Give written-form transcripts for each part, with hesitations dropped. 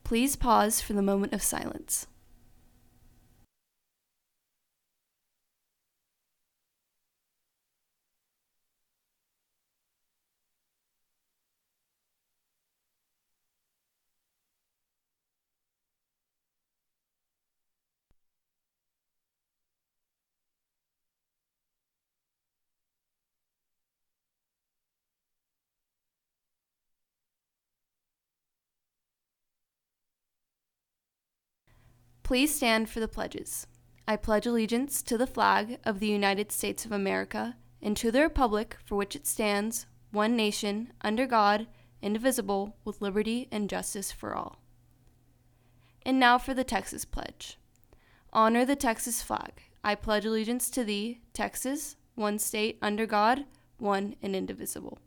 Please pause for the moment of silence. Please stand for the pledges. I pledge allegiance to the flag of the United States of America and to the republic for which it stands, one nation, under God, indivisible, with liberty and justice for all. And now for the Texas Pledge. Honor the Texas flag. I pledge allegiance to thee, Texas, one state, under God, one and indivisible.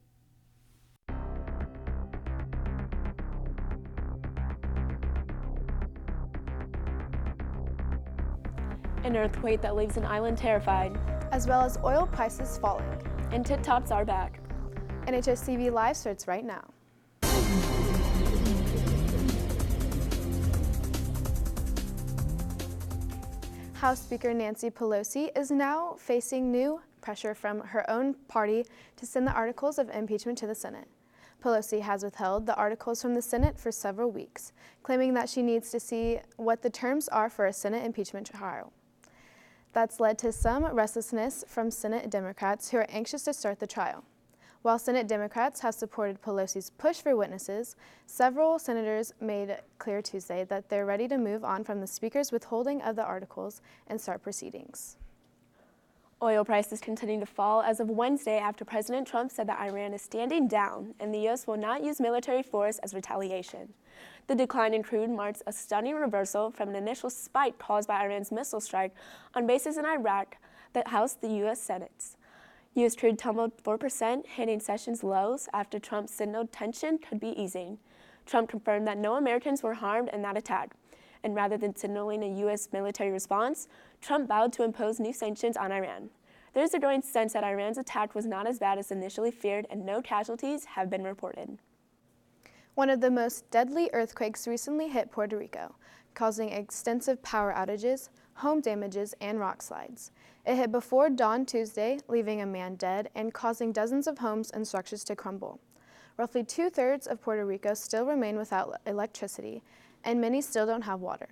An earthquake that leaves an island terrified. As well as oil prices falling. And tit tops are back. NHSTV Live starts right now. House Speaker Nancy Pelosi is now facing new pressure from her own party to send the articles of impeachment to the Senate. Pelosi has withheld the articles from the Senate for several weeks, claiming that she needs to see what the terms are for a Senate impeachment trial. That's led to some restlessness from Senate Democrats who are anxious to start the trial. While Senate Democrats have supported Pelosi's push for witnesses, several senators made clear Tuesday that they're ready to move on from the Speaker's withholding of the articles and start proceedings. Oil prices continue to fall as of Wednesday after President Trump said that Iran is standing down and the U.S. will not use military force as retaliation. The decline in crude marks a stunning reversal from an initial spike caused by Iran's missile strike on bases in Iraq that housed the U.S. Senate. U.S. crude tumbled 4%, hitting sessions lows after Trump signaled tension could be easing. Trump confirmed that no Americans were harmed in that attack. And rather than signaling a U.S. military response, Trump vowed to impose new sanctions on Iran. There is a growing sense that Iran's attack was not as bad as initially feared and no casualties have been reported. One of the most deadly earthquakes recently hit Puerto Rico, causing extensive power outages, home damages, and rock slides. It hit before dawn Tuesday, leaving a man dead and causing dozens of homes and structures to crumble. Roughly 2/3 of Puerto Rico still remain without electricity, and many still don't have water.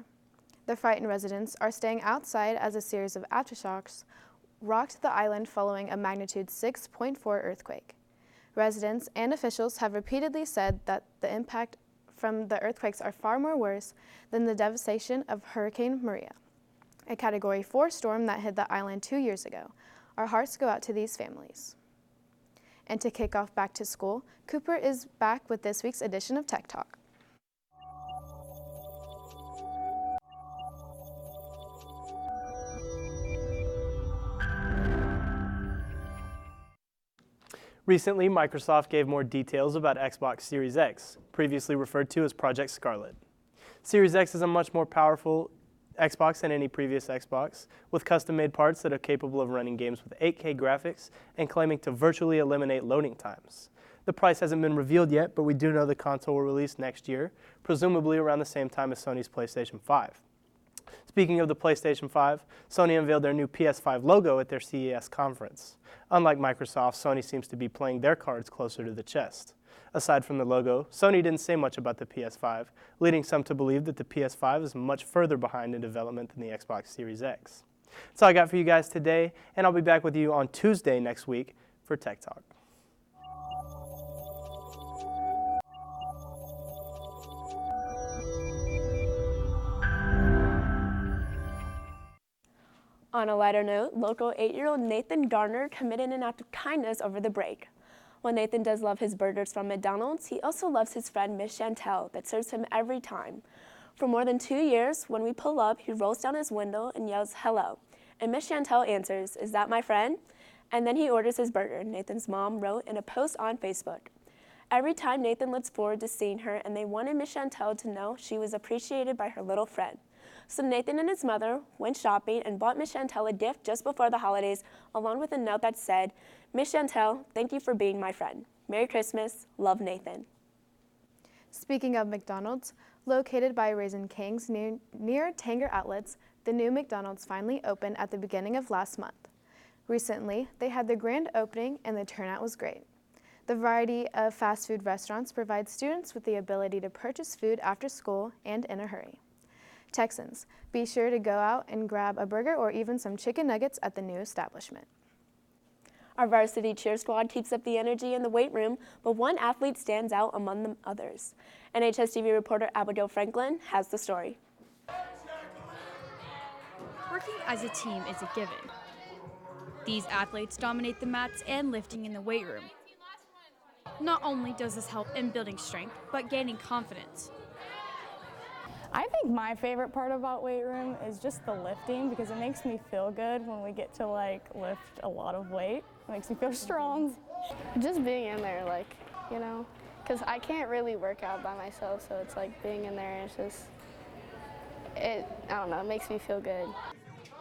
The frightened residents are staying outside as a series of aftershocks rocked the island following a magnitude 6.4 earthquake. Residents and officials have repeatedly said that the impact from the earthquakes are far more worse than the devastation of Hurricane Maria, a Category 4 storm that hit the island 2 years ago. Our hearts go out to these families. And to kick off back to school, Cooper is back with this week's edition of Tech Talk. Recently, Microsoft gave more details about Xbox Series X, previously referred to as Project Scarlet. Series X is a much more powerful Xbox than any previous Xbox, with custom-made parts that are capable of running games with 8K graphics and claiming to virtually eliminate loading times. The price hasn't been revealed yet, but we do know the console will release next year, presumably around the same time as Sony's PlayStation 5. Speaking of the PlayStation 5, Sony unveiled their new PS5 logo at their CES conference. Unlike Microsoft, Sony seems to be playing their cards closer to the chest. Aside from the logo, Sony didn't say much about the PS5, leading some to believe that the PS5 is much further behind in development than the Xbox Series X. That's all I got for you guys today, and I'll be back with you on Tuesday next week for Tech Talk. On a lighter note, local 8-year-old Nathan Garner committed an act of kindness over the break. While Nathan does love his burgers from McDonald's, he also loves his friend Miss Chantel that serves him every time. For more than 2 years, when we pull up, he rolls down his window and yells, "Hello." And Miss Chantel answers, "Is that my friend?" And then he orders his burger, Nathan's mom wrote in a post on Facebook. Every time Nathan looks forward to seeing her, and they wanted Miss Chantel to know she was appreciated by her little friend. So Nathan and his mother went shopping and bought Miss Chantel a gift just before the holidays, along with a note that said, "Miss Chantel, thank you for being my friend. Merry Christmas, love Nathan." Speaking of McDonald's, Located by Raising Cane's near Tanger Outlets, the new McDonald's finally opened at the beginning of last month. Recently, they had their grand opening and the turnout was great. The variety of fast food restaurants provide students with the ability to purchase food after school and in a hurry. Texans, be sure to go out and grab a burger or even some chicken nuggets at the new establishment. Our varsity cheer squad keeps up the energy in the weight room, but one athlete stands out among the others. NHSTV reporter Abigail Franklin has the story. Working as a team is a given. These athletes dominate the mats and lifting in the weight room. Not only does this help in building strength, but gaining confidence. I think my favorite part about weight room is just the lifting, because it makes me feel good when we get to lift a lot of weight. It makes me feel strong. Just being in there, because I can't really work out by myself, so it's like being in there, I don't know, it makes me feel good.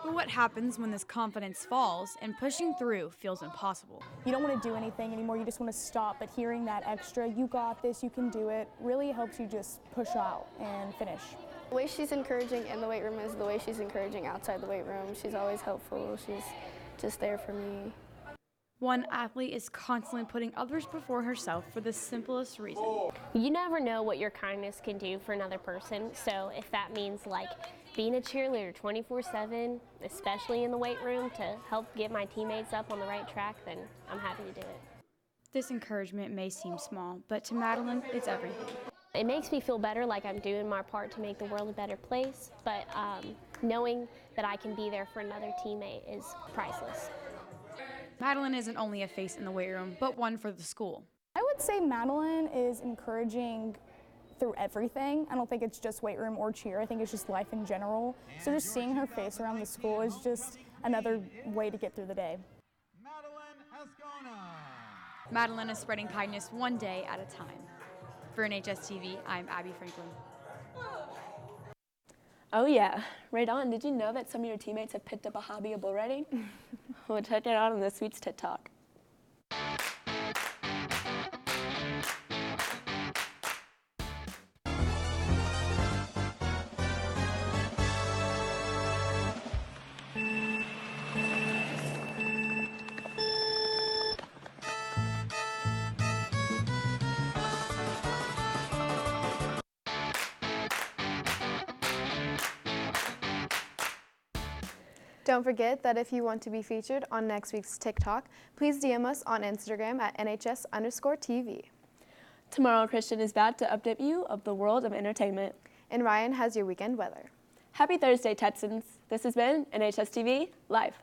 But what happens when this confidence falls and pushing through feels impossible? You don't want to do anything anymore, you just want to stop, but hearing that extra, you got this, you can do it, really helps you just push out and finish. The way she's encouraging in the weight room is the way she's encouraging outside the weight room. She's always helpful, she's just there for me. One athlete is constantly putting others before herself for the simplest reason. You never know what your kindness can do for another person, so if that means being a cheerleader 24/7, especially in the weight room, to help get my teammates up on the right track, then I'm happy to do it. This encouragement may seem small, but to Madeline, it's everything. It makes me feel better, like I'm doing my part to make the world a better place, but knowing that I can be there for another teammate is priceless. Madeline isn't only a face in the weight room, but one for the school. I would say Madeline is encouraging through everything. I don't think it's just weight room or cheer, I think it's just life in general. So just seeing her face around the school is just another way to get through the day. Madeline is spreading kindness one day at a time. For NHSTV, I'm Abby Franklin. Oh yeah, right on. Did you know that some of your teammates have picked up a hobby of bull riding? Well, check it out on the Sweets TED Talk. Don't forget that if you want to be featured on next week's TikTok, please DM us on Instagram at NHS_TV. Tomorrow, Christian is back to update you of the world of entertainment. And Ryan has your weekend weather. Happy Thursday, Texans. This has been NHSTV Live.